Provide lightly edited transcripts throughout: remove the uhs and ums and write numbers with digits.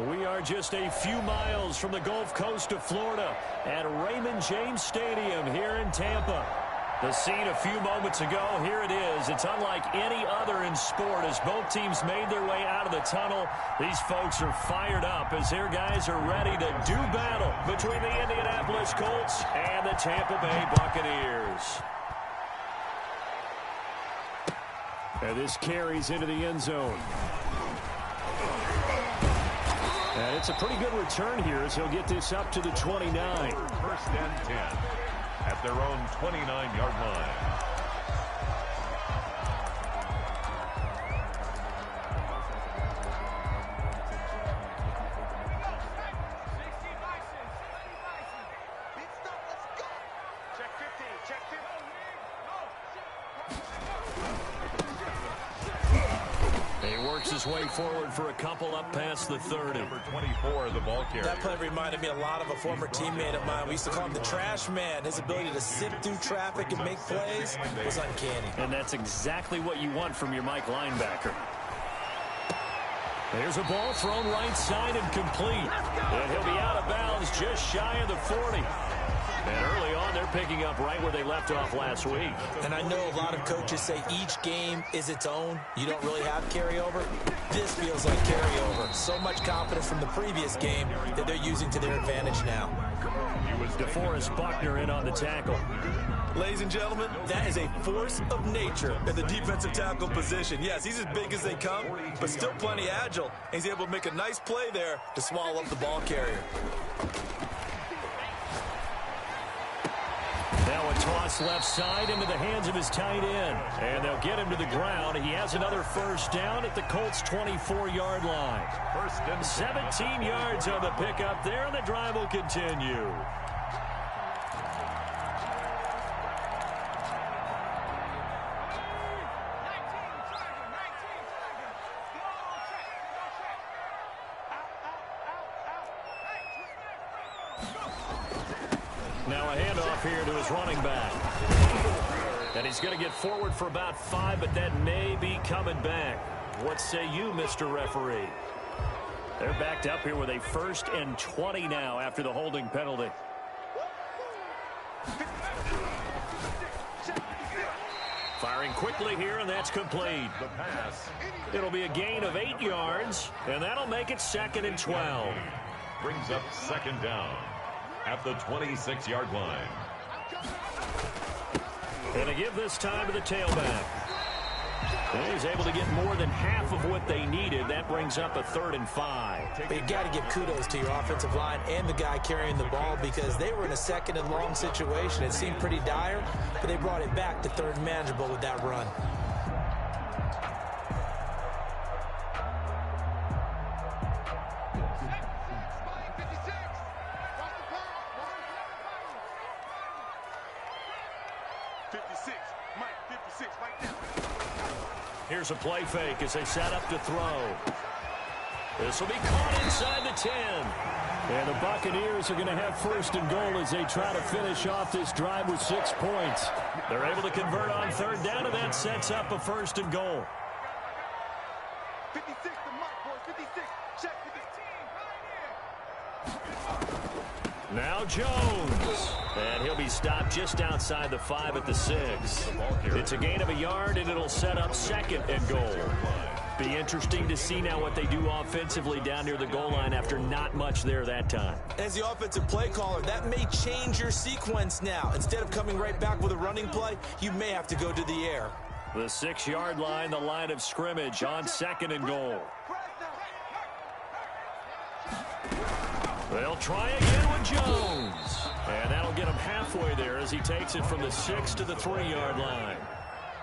We are just a few miles from the Gulf Coast of Florida at Raymond James Stadium here in Tampa. The scene a few moments ago, here it is. It's unlike any other in sport as both teams made their way out of the tunnel. These folks are fired up as their guys are ready to do battle between the Indianapolis Colts and the Tampa Bay Buccaneers. And this carries into the end zone. And it's a pretty good return here as he'll get this up to the 29. 1st and 10 at their own 29-yard line. His way forward for a couple up past the 30. Number 24, the ball carrier. That play reminded me a lot of a former teammate of mine. We used to call him the trash man. His ability to sift through traffic and make plays was uncanny. And that's exactly what you want from your Mike linebacker. There's a ball thrown right side and complete. And he'll be out of bounds just shy of the 40. And early on, they're picking up right where they left off last week. And I know a lot of coaches say each game is its own. You don't really have carryover. This feels like carryover. So much confidence from the previous game that they're using to their advantage now. DeForest Buckner in on the tackle. Ladies and gentlemen, that is a force of nature in the defensive tackle position. Yes, he's as big as they come, but still plenty agile. He's able to make a nice play there to swallow up the ball carrier. Now a toss left side into the hands of his tight end. And they'll get him to the ground. He has another first down at the Colts' 24-yard line. 1st and 17 yards on the pickup there, and the drive will continue. Now a handoff here to his running back. And he's going to get forward for about 5, but that may be coming back. What say you, Mr. Referee? They're backed up here with a 1st and 20 now after the holding penalty. Firing quickly here, and that's complete. the pass. It'll be a gain of 8 yards, and that'll make it 2nd and 12. Brings up 2nd down at the 26-yard line. And to give this time to the tailback. And he's able to get more than half of what they needed. That brings up a 3rd and 5. But you got to give kudos to your offensive line and the guy carrying the ball because they were in a 2nd and long situation. It seemed pretty dire, but they brought it back to 3rd and manageable with that run. Here's a play fake as they set up to throw. This will be caught inside the 10. And the Buccaneers are going to have 1st and goal as they try to finish off this drive with 6 points. They're able to convert on 3rd down, and that sets up a 1st and goal. 56 to Mark, boys. 56. Check with his team. Now Jones. And he'll be stopped just outside the 5 at the 6. It's a gain of a yard, and it'll set up 2nd and goal. Be interesting to see now what they do offensively down near the goal line after not much there that time. As the offensive play caller, that may change your sequence now. Instead of coming right back with a running play, you may have to go to the air. The 6-yard line, the line of scrimmage on 2nd and goal. They'll try again with Jones. And that'll get him halfway there as he takes it from the 6 to the 3-yard line.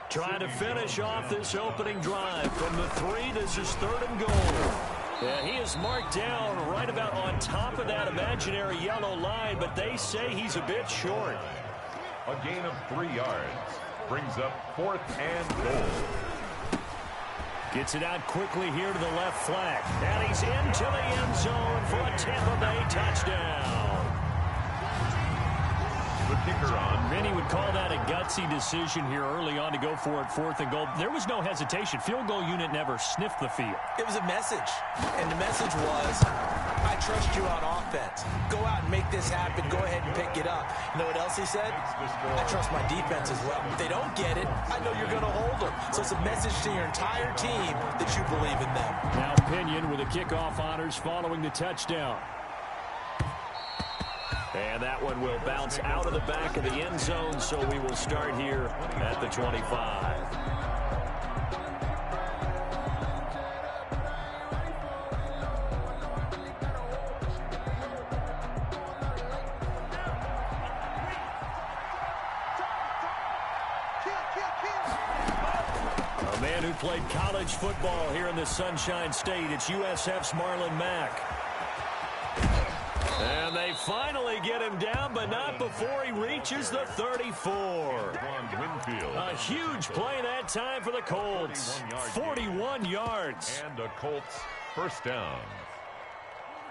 Trying to finish off this opening drive from the 3. This is 3rd and goal. Yeah, he is marked down right about on top of that imaginary yellow line, but they say he's a bit short. A gain of 3 yards. Brings up 4th and goal. Gets it out quickly here to the left flank. And he's into the end zone for a Tampa Bay touchdown. The kicker on. Many would call that a gutsy decision here early on to go for it, 4th and goal. There was no hesitation. Field goal unit never sniffed the field. It was a message, and the message was, I trust you on offense. Go out and make this happen. Go ahead and pick it up. You know what else he said? I trust my defense as well. If they don't get it, I know you're going to hold them. So it's a message to your entire team that you believe in them. Now Pinion with the kickoff honors following the touchdown. And that one will bounce out of the back of the end zone, so we will start here at the 25. A man who played college football here in the Sunshine State. It's USF's Marlon Mack. And they finally get him down, but not before he reaches the 34. A huge play that time for the Colts. 41 yards. And the Colts first down.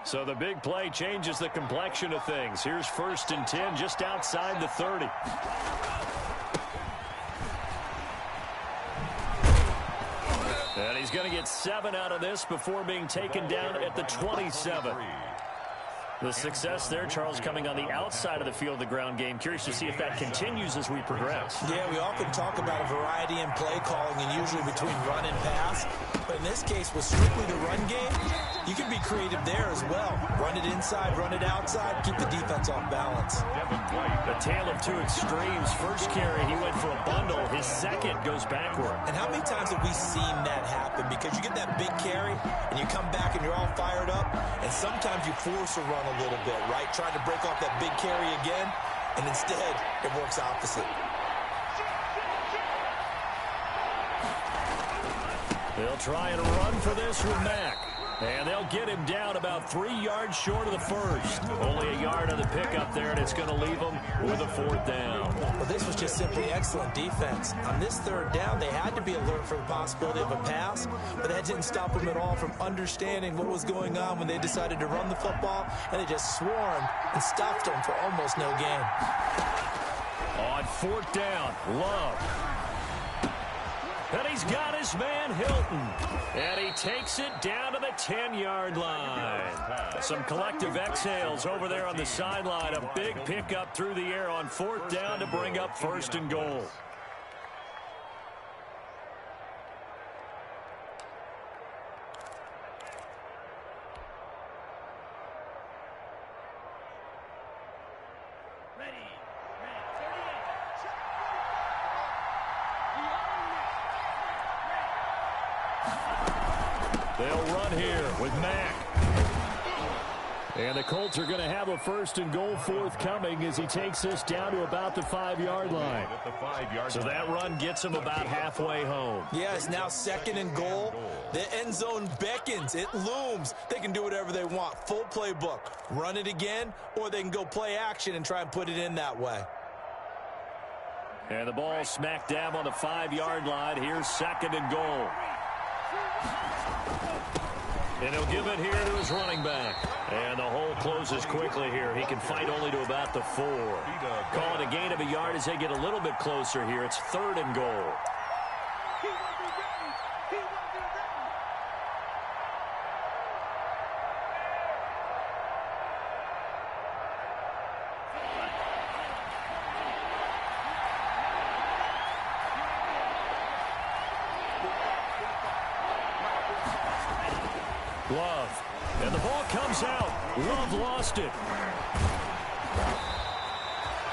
So the big play changes the complexion of things. Here's 1st and 10 just outside the 30. And he's going to get 7 out of this before being taken down at the 27. The success there, Charles, coming on the outside of the field, the ground game. Curious to see if that continues as we progress. Yeah, we often talk about a variety in play calling and usually between run and pass. But in this case, with strictly the run game, you can be creative there as well. Run it inside, run it outside, keep the defense off balance. A tale of two extremes. First carry, he went for a bundle. His second goes backward. And how many times have we seen that happen? Because you get that big carry, and you come back and you're all fired up, and sometimes you force a run a little bit, right? Trying to break off that big carry again, and instead it works opposite. They'll try and run for this with Mack. And they'll get him down about 3 yards short of the first. Only a yard on the pickup there, and it's going to leave them with a 4th down. Well, this was just simply excellent defense. On this 3rd down, they had to be alert for the possibility of a pass, but that didn't stop them at all from understanding what was going on when they decided to run the football, and they just swarmed and stopped them for almost no gain. On 4th down, Love. And he's got his man Hilton. And he takes it down to the 10-yard line. Some collective exhales over there on the sideline. A big pickup through the air on 4th down to bring up 1st and goal. They'll run here with Mack. And the Colts are going to have a 1st and goal forthcoming as he takes this down to about the 5-yard line. So that run gets him about halfway home. Yeah, it's now 2nd and goal. The end zone beckons. It looms. They can do whatever they want. Full playbook. Run it again, or they can go play action and try and put it in that way. And the ball smack dab on the 5-yard line. Here's 2nd and goal. And he'll give it here to his running back. And the hole closes quickly here. He can fight only to about the 4. Call it a gain of a yard as they get a little bit closer here. It's 3rd and goal. Love. And the ball comes out. Love lost it.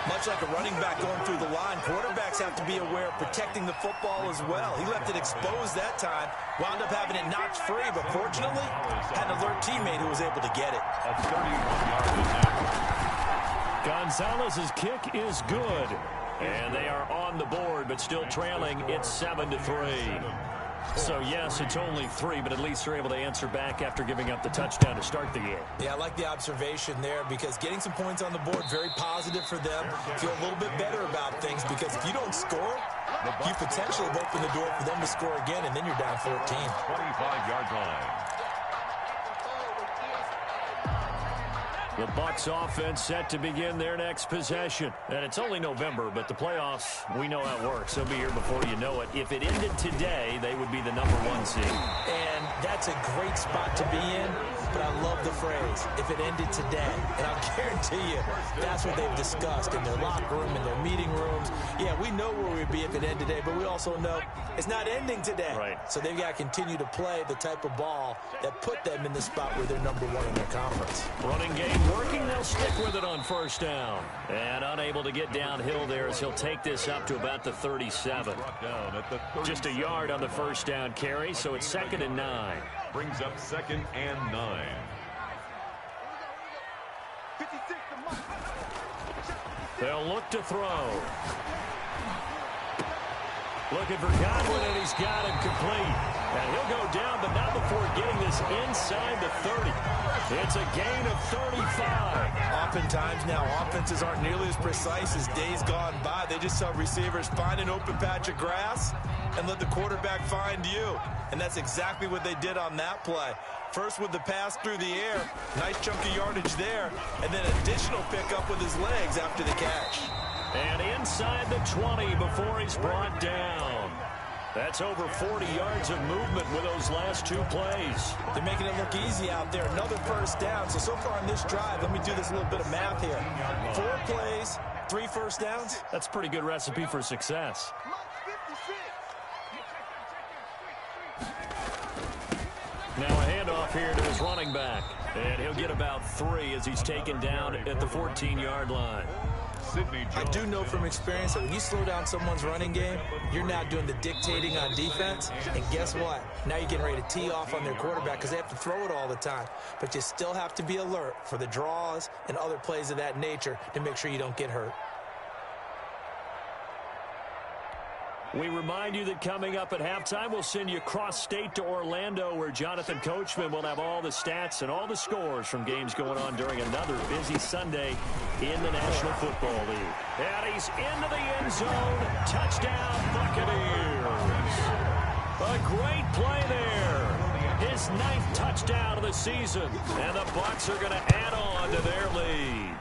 Much like a running back going through the line, quarterbacks have to be aware of protecting the football as well. He left it exposed that time, wound up having it knocked free, but fortunately, had an alert teammate who was able to get it. Gonzalez's kick is good. And they are on the board, but still trailing. It's 7-3. So, yes, it's only 3, but at least they're able to answer back after giving up the touchdown to start the game. Yeah, I like the observation there because getting some points on the board, very positive for them. Feel a little bit better about things because if you don't score, you potentially have opened the door for them to score again, and then you're down 14. 25-yard line. The Bucs offense set to begin their next possession. And it's only November, but the playoffs, we know how it works. They'll be here before you know it. If it ended today, they would be the #1 seed. And that's a great spot to be in, but I love the phrase, if it ended today. And I'll guarantee you, that's what they've discussed in their locker room, in their meeting rooms. Yeah, we know where we'd be if it ended today, but we also know it's not ending today. Right. So they've got to continue to play the type of ball that put them in the spot where they're #1 in their conference. Running game working, they'll stick with it on first down. And unable to get downhill there as he'll take this up to about the 37. Just a yard on the first down carry, so it's 2nd and 9. Brings up 2nd and 9. 56 to Mike. They'll look to throw. Looking for Godwin, and he's got him complete. And he'll go down, but not before getting this inside the 30. It's a gain of 35. Oftentimes now, offenses aren't nearly as precise as days gone by. They just tell receivers, find an open patch of grass and let the quarterback find you. And that's exactly what they did on that play. First with the pass through the air, nice chunk of yardage there, and then additional pickup with his legs after the catch. And inside the 20 before he's brought down. That's over 40 yards of movement with those last 2 plays. They're making it look easy out there. Another first down. So far on this drive, let me do this little bit of math here. 4 plays, 3 first downs. That's a pretty good recipe for success. Now a handoff here to his running back. And he'll get about 3 as he's taken down at the 14-yard line. I do know from experience that when you slow down someone's running game, you're now doing the dictating on defense. And guess what? Now you're getting ready to tee off on their quarterback because they have to throw it all the time. But you still have to be alert for the draws and other plays of that nature to make sure you don't get hurt. We remind you that coming up at halftime, we'll send you cross-state to Orlando, where Jonathan Coachman will have all the stats and all the scores from games going on during another busy Sunday in the National Football League. And he's into the end zone. Touchdown, Buccaneers. A great play there. His 9th touchdown of the season. And the Bucs are going to add on to their lead.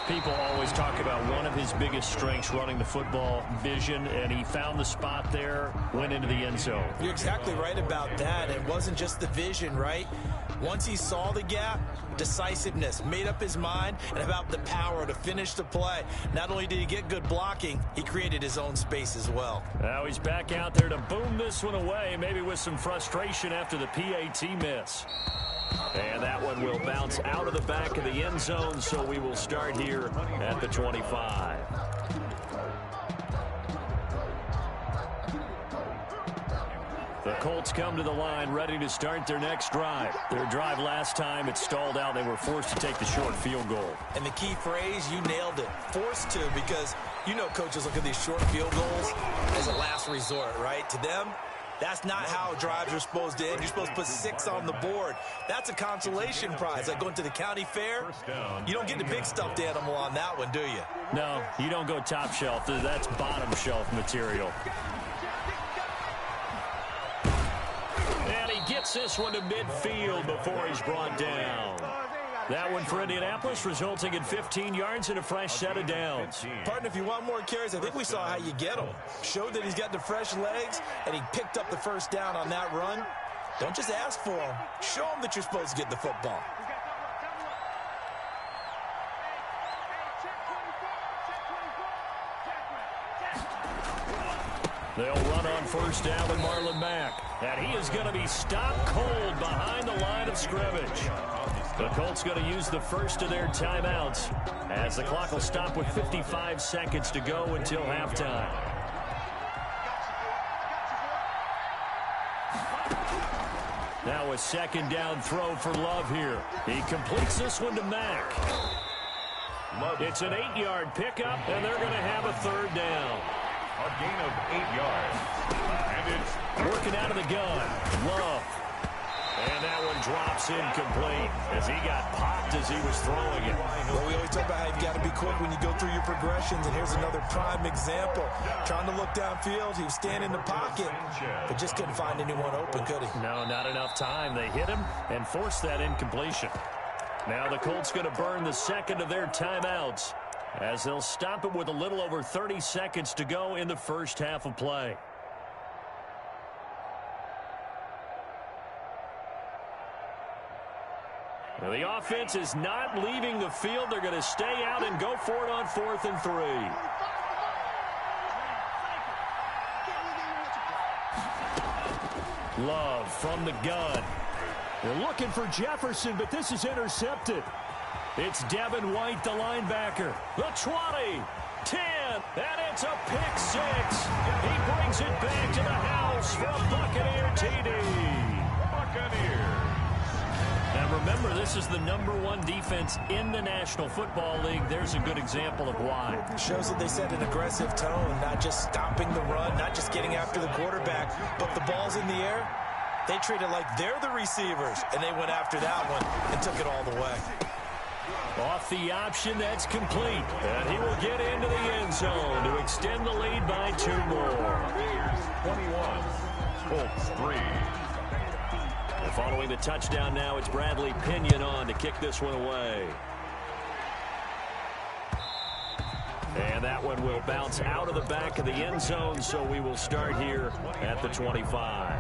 People always talk about one of his biggest strengths, running the football, vision, and he found the spot there, went into the end zone. You're exactly right about that. It wasn't just the vision, right? Once he saw the gap, decisiveness, made up his mind, and about the power to finish the play. Not only did he get good blocking, he created his own space as well. Now he's back out there to boom this one away, maybe with some frustration after the PAT miss. And that one will bounce out of the back of the end zone, so we will start here at the 25. The Colts come to the line ready to start their next drive. Their drive last time, it stalled out. They were forced to take the short field goal. And the key phrase, you nailed it. Forced to, because you know coaches look at these short field goals as a last resort, right? To them, that's not how drives are supposed to end. You're supposed to put 6 on the board. That's a consolation prize. Like going to the county fair, you don't get the big stuffed animal on that one, do you? No, you don't go top shelf. That's bottom shelf material. And he gets this one to midfield before he's brought down. That one for Indianapolis, resulting in 15 yards and a fresh set of downs. Partner, if you want more carries, I think we saw how you get them. Showed that he's got the fresh legs, and he picked up the first down on that run. Don't just ask for them. Show them that you're supposed to get the football. They'll run on first down with Marlon Mack. And he is going to be stopped cold behind the line of scrimmage. The Colts going to use the first of their timeouts as the clock will stop with 55 seconds to go until halftime. Now a second down throw for Love here. He completes this one to Mack. It's an 8-yard pickup, and they're going to have a third down. A gain of 8 yards. And it's working out of the gun. Love. And that one drops incomplete as he got popped as he was throwing it. Well, we always talk about how you've got to be quick when you go through your progressions, and here's another prime example. Trying to look downfield, he was standing in the pocket, but just couldn't find anyone open, could he? No, not enough time. They hit him and forced that incompletion. Now the Colts going to burn the second of their timeouts as they'll stop it with a little over 30 seconds to go in the first half of play. Now the offense is not leaving the field. They're going to stay out and go for it on 4th and 3. Love from the gun. They're looking for Jefferson, but this is intercepted. It's Devin White, the linebacker. The 20, 10, and it's a pick 6. He brings it back to the house for a Buccaneer TD. Buccaneers. Now remember, this is the #1 defense in the National Football League. There's a good example of why. Shows that they set an aggressive tone, not just stopping the run, not just getting after the quarterback, but the ball's in the air. They treat it like they're the receivers, and they went after that one and took it all the way. Off the option, that's complete. And he will get into the end zone to extend the lead by 2 more. 21, Colts 3. And following the touchdown now, it's Bradley Pinion on to kick this one away. And that one will bounce out of the back of the end zone, so we will start here at the 25.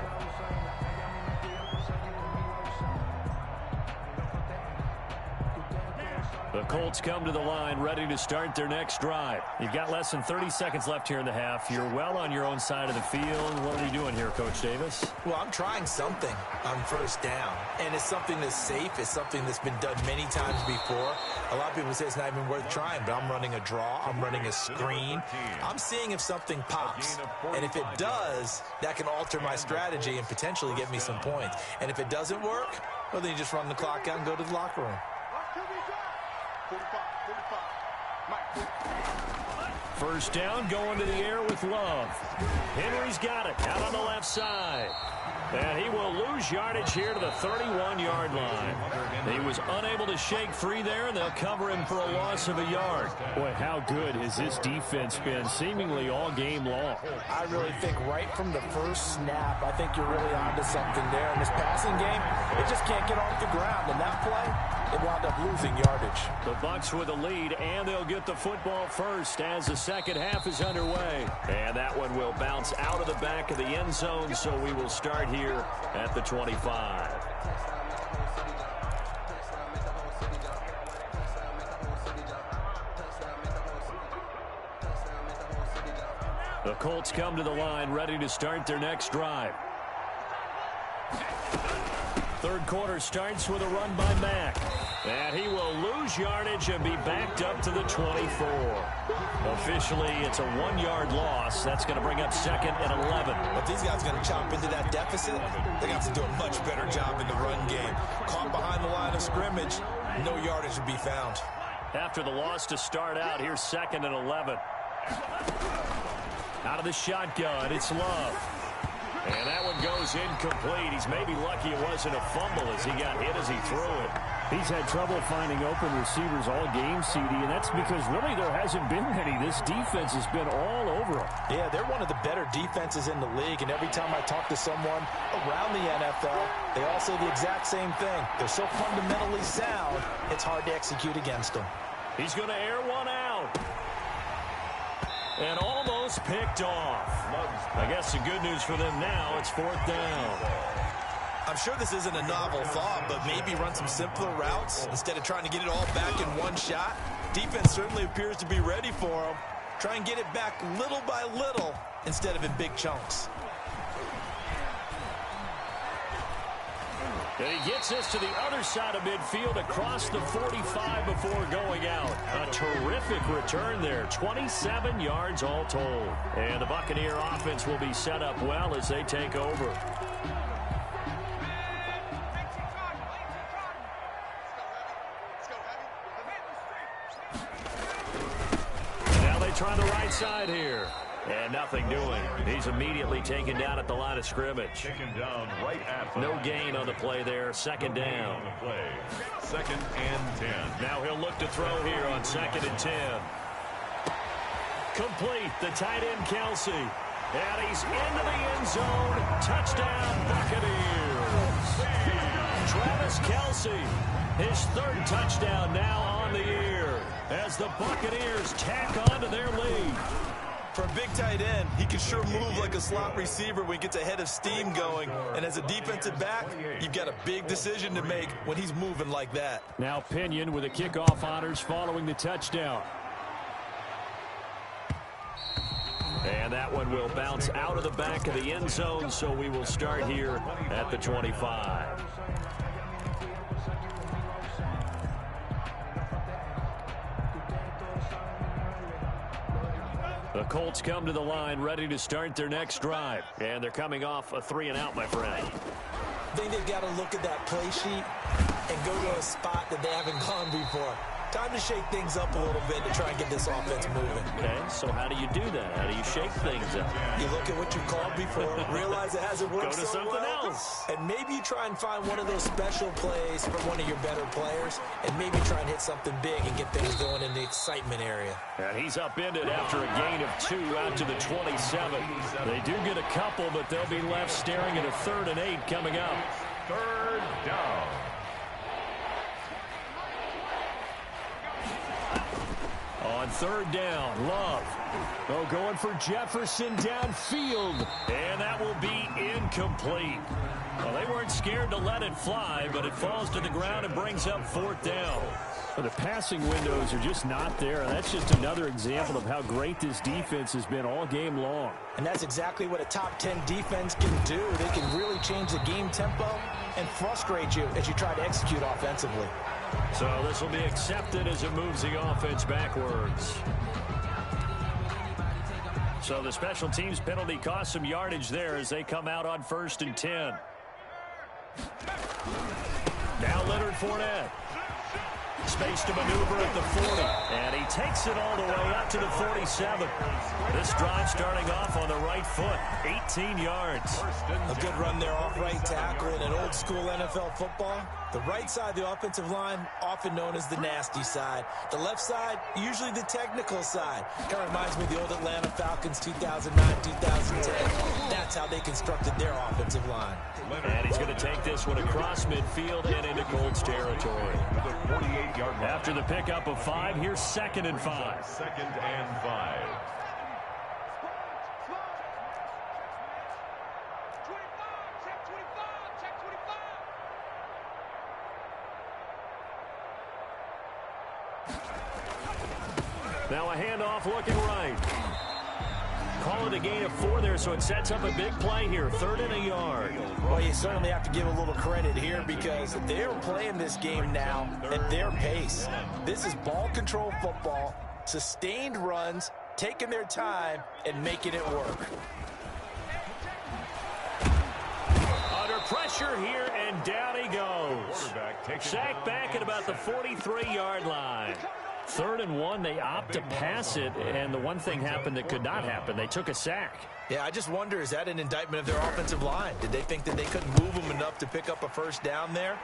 The Colts come to the line ready to start their next drive. You've got less than 30 seconds left here in the half. You're well on your own side of the field. What are we doing here, Coach Davis? Well, I'm trying something on first down, and it's something that's safe. It's something that's been done many times before. A lot of people say it's not even worth trying, but I'm running a draw. I'm running a screen. I'm seeing if something pops, and if it does, that can alter my strategy and potentially get me some points. And if it doesn't work, well, then you just run the clock out and go to the locker room. First down, going to the air with Love. Henry's got it out on the left side. And he will lose yardage here to the 31-yard line. He was unable to shake free there, and they'll cover him for a loss of a yard. Boy, how good has this defense been seemingly all game long? I really think right from the first snap, I think you're really onto something there. In this passing game, it just can't get off the ground. And that play, it wound up losing yardage. The Bucs with a lead, and they'll get the football first as the second half is underway. And that one will bounce out of the back of the end zone, so we will start here at the 25. The Colts come to the line ready to start their next drive. Third quarter starts with a run by Mack. And he will lose yardage and be backed up to the 24. Officially, it's a 1-yard loss. That's going to bring up second and 11. If these guys are going to chop into that deficit, they have to do a much better job in the run game. Caught behind the line of scrimmage, no yardage to be found. After the loss to start out, here's second and 11. Out of the shotgun, it's Love. And that one goes incomplete. He's maybe lucky it wasn't a fumble as he got hit as he threw it. He's had trouble finding open receivers all game, CD, and that's because really there hasn't been many. This defense has been all over him. Yeah, they're one of the better defenses in the league, and every time I talk to someone around the NFL, they all say the exact same thing. They're so fundamentally sound, it's hard to execute against them. He's going to air one out. And almost picked off. I guess the good news for them now, it's 4th down. I'm sure this isn't a novel thought, but maybe run some simpler routes instead of trying to get it all back in one shot. Defense certainly appears to be ready for them. Try and get it back little by little instead of in big chunks. And he gets us to the other side of midfield across the 45 before going out. A terrific return there. 27 yards all told. And the Buccaneer offense will be set up well as they take over. Now they try the right side here. And nothing doing. He's immediately taken down at the line of scrimmage. Taken down right at the No gain on the play there. Second down. play. 2nd and 10. Now he'll look to throw here on 2nd and 10. Complete. The tight end, Kelsey. And he's into the end zone. Touchdown, Buccaneers. Travis Kelsey His third touchdown now on the year as the Buccaneers tack on to their lead. For a big tight end, he can sure move like a slot receiver when he gets a head of steam going. And as a defensive back, you've got a big decision to make when he's moving like that. Now Pinion with the kickoff honors following the touchdown. And that one will bounce out of the back of the end zone, so we will start here at the 25. The Colts come to the line ready to start their next drive. And they're coming off a 3-and-out, my friend. I think they've got to look at that play sheet and go to a spot that they haven't gone before. Time to shake things up a little bit to try and get this offense moving. Okay, so how do you do that? How do you shake things up? You look at what you've called before, realize it hasn't worked Go to so something well, else. and maybe you try and find one of those special plays for one of your better players, and maybe try and hit something big and get things going in the excitement area. And he's upended after a gain of 2 out to the 27. They do get a couple, but they'll be left staring at a 3rd and 8 coming up. 3rd down. On 3rd down, Love. Oh, going for Jefferson downfield. And that will be incomplete. Well, they weren't scared to let it fly, but it falls to the ground and brings up 4th down. Well, the passing windows are just not there. And that's just another example of how great this defense has been all game long. And that's exactly what a top 10 defense can do. They can really change the game tempo and frustrate you as you try to execute offensively. So this will be accepted as it moves the offense backwards. So the special teams penalty cost some yardage there as they come out on 1st and 10. Now Leonard Fournette. Space to maneuver at the 40. And he takes it all the way up to the 47. This drive starting off on the right foot. 18 yards. A good run there off right tackle in an old school NFL football. The right side of the offensive line, often known as the nasty side. The left side, usually the technical side. Kind of reminds me of the old Atlanta Falcons 2009, 2010. That's how they constructed their offensive line. And he's going to take this one across midfield and into Colts territory. After the pickup of 5, here's 2nd and 5. 2nd and 5. Now a handoff looking right. Call it a gain of 4 there, so it sets up a big play here. 3rd and a yard. Well, you certainly have to give a little credit here because they're playing this game now at their pace. This is ball control football, sustained runs, taking their time, and making it work. Under pressure here, and down he goes. Sacked back at about the 43-yard line. 3rd and 1, they opt to pass it, and the one thing happened that could not happen. They took a sack. Yeah, I just wonder, is that an indictment of their offensive line? Did they think that they couldn't move them enough to pick up a 1st down there?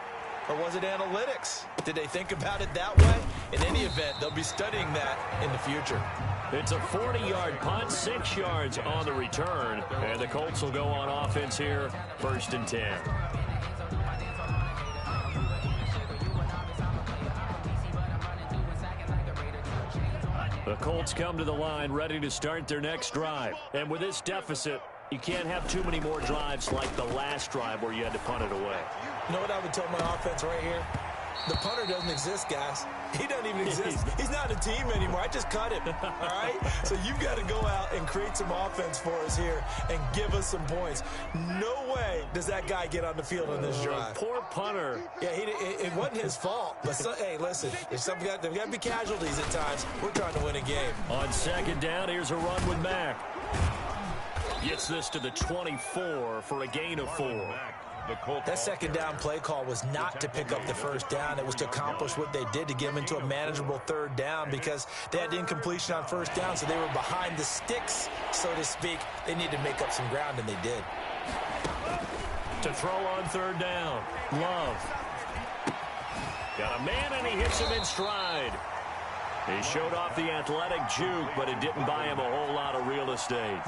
Or was it analytics? Did they think about it that way? In any event, they'll be studying that in the future. It's a 40-yard punt, 6 yards on the return, and the Colts will go on offense here, 1st and 10. The Colts come to the line ready to start their next drive. And with this deficit, you can't have too many more drives like the last drive where you had to punt it away. You know what I would tell my offense right here? The punter doesn't exist, guys. He doesn't even exist. He's not a team anymore. I just cut him, all right? So you've got to go out and create some offense for us here and give us some points. No way does that guy get on the field on this drive. Poor punter. Yeah, it wasn't his fault. But, hey, listen, there's got to be casualties at times. We're trying to win a game. On 2nd down, here's a run with Mack. Gets this to the 24 for a gain of 4. That 2nd down play call was not to pick up the 1st down. It was to accomplish what they did, to get them into a manageable 3rd down because they had incompletion on 1st down, so they were behind the sticks, so to speak. They needed to make up some ground, and they did. To throw on 3rd down, Love. Got a man, and he hits him in stride. He showed off the athletic juke, but it didn't buy him a whole lot of real estate.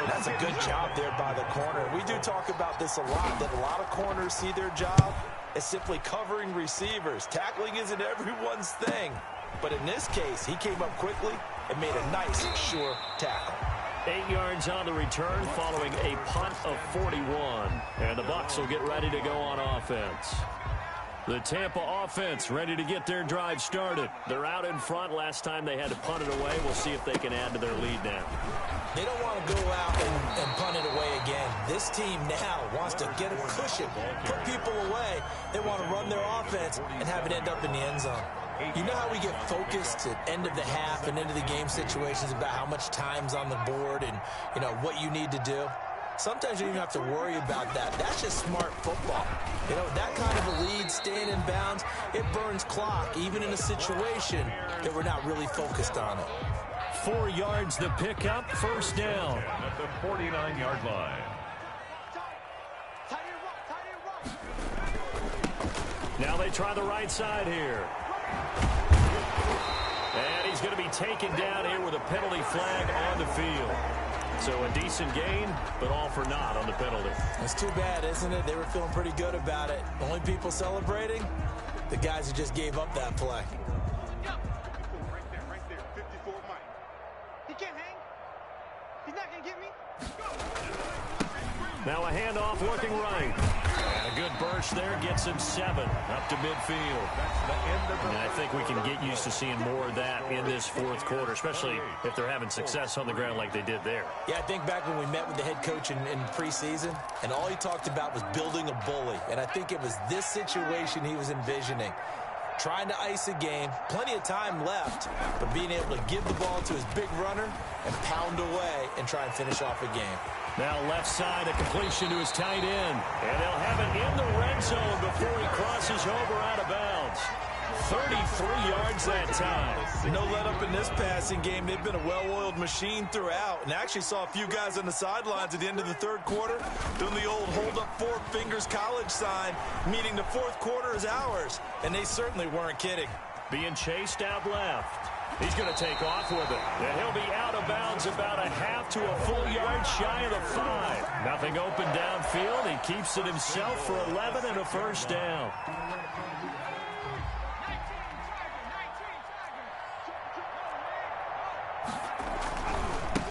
That's a good job there by the corner. We do talk about this a lot, that a lot of corners see their job is simply covering receivers. Tackling isn't everyone's thing. But in this case, he came up quickly and made a nice, sure tackle. 8 yards on the return following a punt of 41. And the Bucs will get ready to go on offense. The Tampa offense ready to get their drive started. They're out in front. Last time they had to punt it away. We'll see if they can add to their lead now. They don't want to go out and punt it away again. This team now wants to get a cushion, put people away. They want to run their offense and have it end up in the end zone. You know how we get focused at end of the half and into the game situations about how much time's on the board and, you know, what you need to do? Sometimes you don't even have to worry about that. That's just smart football. You know, that kind of a lead, staying in bounds, it burns clock, even in a situation that we're not really focused on it. 4 yards the pickup, first down. At the 49-yard line. Now they try the right side here. And he's going to be taken down here with a penalty flag on the field. So a decent gain, but all for naught on the penalty. It's too bad, isn't it? They were feeling pretty good about it. Only people celebrating, the guys who just gave up that play. Right there, 54 Mike. He can't hang. He's not going to get me. Now a handoff working right. And a good burst there gets him 7 up to midfield. That's the end of the And I think we can get used to seeing more of that in this fourth quarter, especially if they're having success on the ground like they did there. Yeah, I think back when we met with the head coach in preseason, and all he talked about was building a bully. And I think it was this situation he was envisioning. Trying to ice a game, plenty of time left, but being able to give the ball to his big runner and pound away and try and finish off a game. Now left side, a completion to his tight end. And they'll have it in the red zone before he crosses over out of bounds. 33 yards that time. No let up in this passing game. They've been a well-oiled machine throughout. And actually saw a few guys on the sidelines at the end of the third quarter doing the old hold up 4 fingers college sign, meaning the fourth quarter is ours. And they certainly weren't kidding. Being chased out left. He's going to take off with it. And he'll be out of bounds about a half to a full yard shy of the 5. Nothing open downfield. He keeps it himself for 11 and a first down.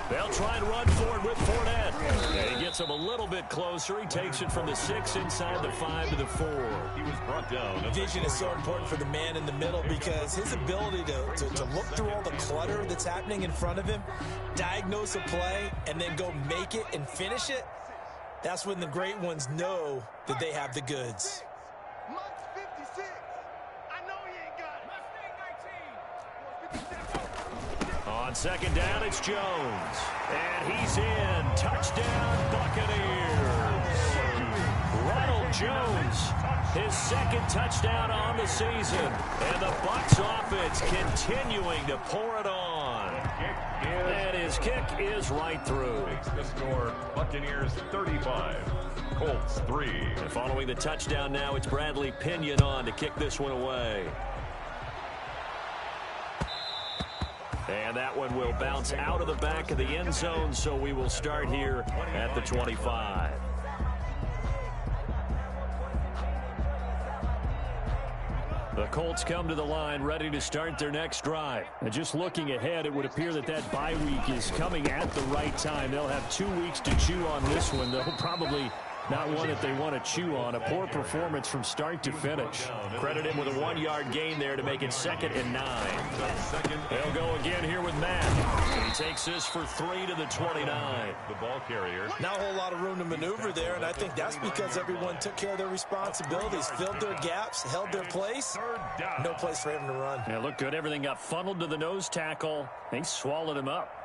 They'll try and run forward with Fournette. And he gets him a little bit closer. He takes it from the 6 inside the 5 to the 4. He was brought down. Vision is so important for the man in the middle because his ability to look through all the clutter that's happening in front of him, diagnose a play, and then go make it and finish it, that's when the great ones know that they have the goods. Mike 56. I know he ain't got it. Mustang 19. On second down, it's Jones. And he's in. Touchdown, Buccaneers. Ronald Jones, his second touchdown on the season. And the Bucs offense continuing to pour it on. And his kick is right through. Makes the score Buccaneers 35, Colts 3. And following the touchdown now, it's Bradley Pinion on to kick this one away. And that one will bounce out of the back of the end zone, so we will start here at the 25. The Colts come to the line ready to start their next drive. And just looking ahead, it would appear that that bye week is coming at the right time. They'll have 2 weeks to chew on this one. They'll probably not one that they want to chew on. A poor performance from start to finish. Credit him with a 1-yard gain there to make it 2nd and 9. They'll go again here with Matt. He takes this for 3 to the 29. The ball carrier. Not a whole lot of room to maneuver there, and I think that's because everyone took care of their responsibilities, filled their gaps, held their place. No place for him to run. Yeah, looked good. Everything got funneled to the nose tackle. They swallowed him up.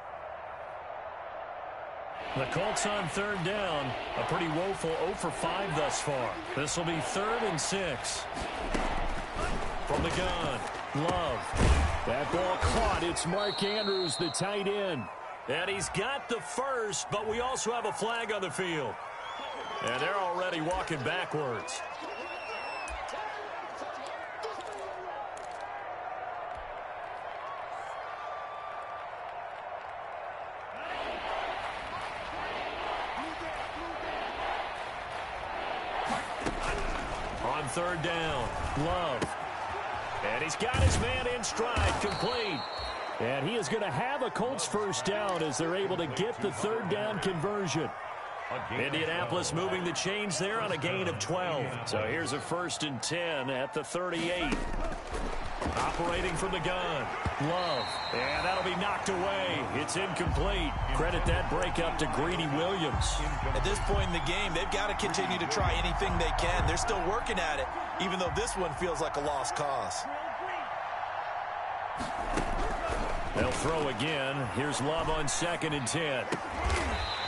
The Colts on third down. A pretty woeful 0 for 5 thus far. This will be 3rd and 6. From the gun, Love. That ball caught. It's Mark Andrews, the tight end. And he's got the first, but we also have a flag on the field. And they're already walking backwards. third down. Love. And he's got his man in stride, complete. And he is going to have a Colts first down as they're able to get the third down conversion. Indianapolis moving the chains there on a gain of 12. So here's a 1st and 10 at the 38. Operating from the gun. Love. And that'll be knocked away. It's incomplete. Credit that breakup to Greedy Williams. At this point in the game, they've got to continue to try anything they can. They're still working at it, even though this one feels like a lost cause. They'll throw again. Here's Love on 2nd and 10.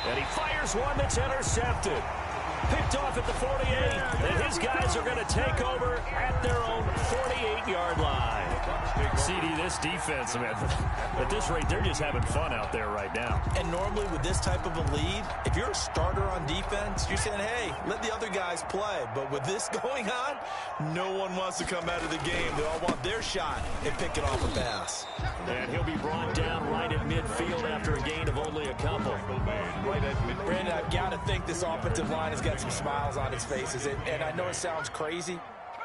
And he fires one that's intercepted. Picked off at the 48. And his guys are going to take over at their own 48-yard line. CD, this defense, man, at this rate, they're just having fun out there right now. And normally with this type of a lead, if you're a starter on defense, you're saying, hey, let the other guys play. But with this going on, no one wants to come out of the game. They all want their shot at picking off a pass. And he'll be brought down right at midfield after a gain of only a couple. Brandon, I've got to think this offensive line has got some smiles on its faces. And I know it sounds crazy,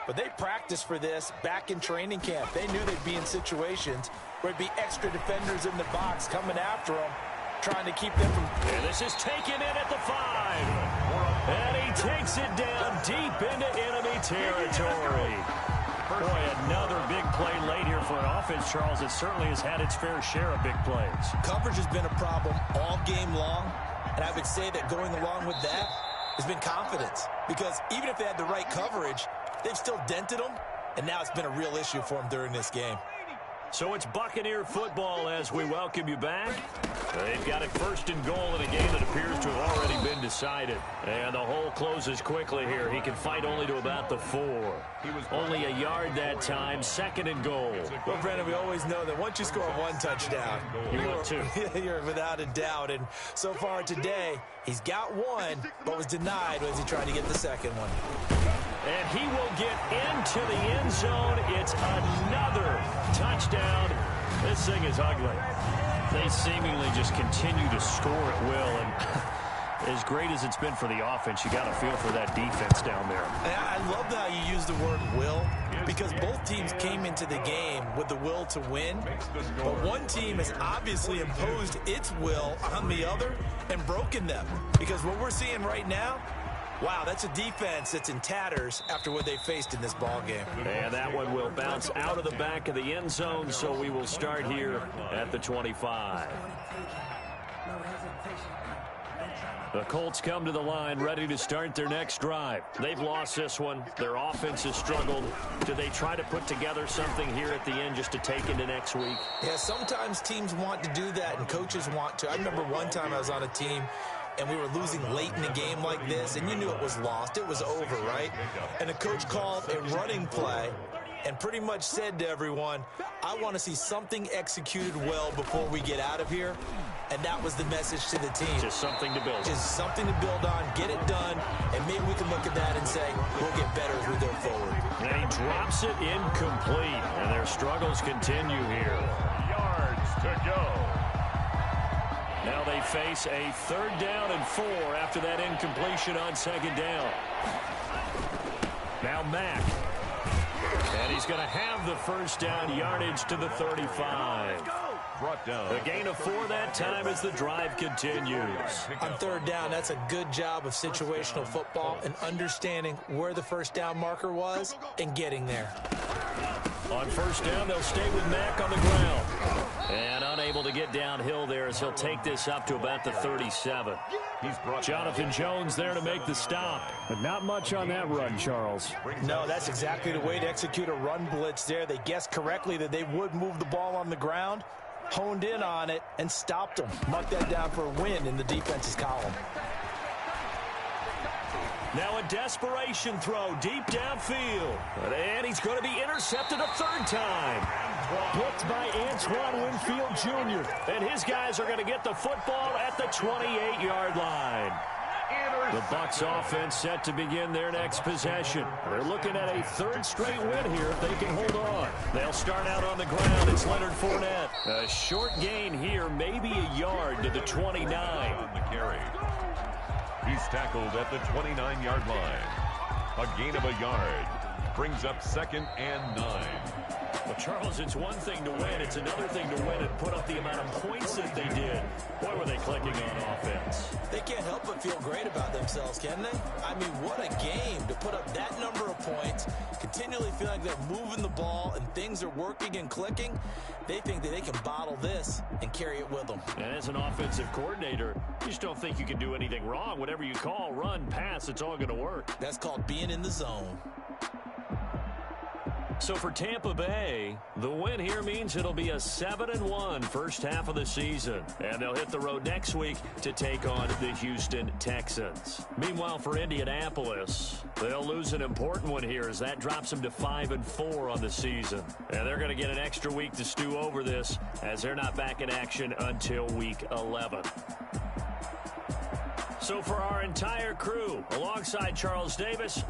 but they practiced for this back in training camp. They knew they'd be in situations where it'd be extra defenders in the box coming after them, trying to keep them from... And this is taken in at the 5. And he takes it down deep into enemy territory. Boy, another big play late here for an offense, Charles, that certainly has had its fair share of big plays. Coverage has been a problem all game long, and I would say that going along with that has been confidence. Because even if they had the right coverage, they've still dented them, and now it's been a real issue for them during this game. So it's Buccaneer football as we welcome you back. They've got it 1st and goal in a game that appears to have already been decided. And the hole closes quickly here. He can fight only to about the 4. Only a yard that time, 2nd and goal. Well, Brandon, we always know that once you score one touchdown, you're without a doubt. And so far today, he's got one, but was denied as he tried to get the second one. And he will get into the end zone. It's another touchdown. This thing is ugly. They seemingly just continue to score at will. And as great as it's been for the offense, you got to feel for that defense down there. I love how you use the word will, because both teams came into the game with the will to win. But one team has obviously imposed its will on the other and broken them. Because what we're seeing right now, wow, that's a defense that's in tatters after what they faced in this ball game. And that one will bounce out of the back of the end zone, so we will start here at the 25. The Colts come to the line ready to start their next drive. They've lost this one. Their offense has struggled. Do they try to put together something here at the end just to take into next week? Yeah, sometimes teams want to do that and coaches want to. I remember one time I was on a team and we were losing late in a game like this, and you knew it was lost. It was over, right? And the coach called a running play and pretty much said to everyone, I want to see something executed well before we get out of here. And that was the message to the team. Just something to build on. Just something to build on, get it done, and maybe we can look at that and say, we'll get better as we go forward. And he drops it incomplete, and their struggles continue here. Yards to go. Now they face a 3rd down and 4 after that incompletion on 2nd down. Now Mack. And he's going to have the first down, yardage to the 35. Brought down. A gain of 4 that time as the drive continues. On 3rd down, that's a good job of situational football and understanding where the first down marker was and getting there. On 1st down, they'll stay with Mack on the ground. And unable to get downhill there as he'll take this up to about the 37. Jonathan Jones there to make the stop. But not much on that run, Charles. No, that's exactly the way to execute a run blitz there. They guessed correctly that they would move the ball on the ground, honed in on it, and stopped them. Mark that down for a win in the defense's column. Now a desperation throw deep downfield. And he's going to be intercepted a 3rd time. Blocked by Antoine Winfield Jr. And his guys are going to get the football at the 28-yard line. The Bucs offense set to begin their next possession. They're looking at a 3rd straight win here if they can hold on. They'll start out on the ground. It's Leonard Fournette. A short gain here, maybe a yard to the 29. On the carry. He's tackled at the 29-yard line. A gain of a yard. Brings up 2nd and 9. Well, Charles, it's one thing to win. It's another thing to win and put up the amount of points that they did. Boy, were they clicking on offense. They can't help but feel great about themselves, can they? I mean, what a game to put up that number of points, continually feel like they're moving the ball and things are working and clicking. They think that they can bottle this and carry it with them. And as an offensive coordinator, you just don't think you can do anything wrong. Whatever you call, run, pass, it's all going to work. That's called being in the zone. So for Tampa Bay, the win here means it'll be a 7-1 first half of the season. And they'll hit the road next week to take on the Houston Texans. Meanwhile, for Indianapolis, they'll lose an important one here as that drops them to 5-4 on the season. And they're going to get an extra week to stew over this as they're not back in action until week 11. So for our entire crew, alongside Charles Davis,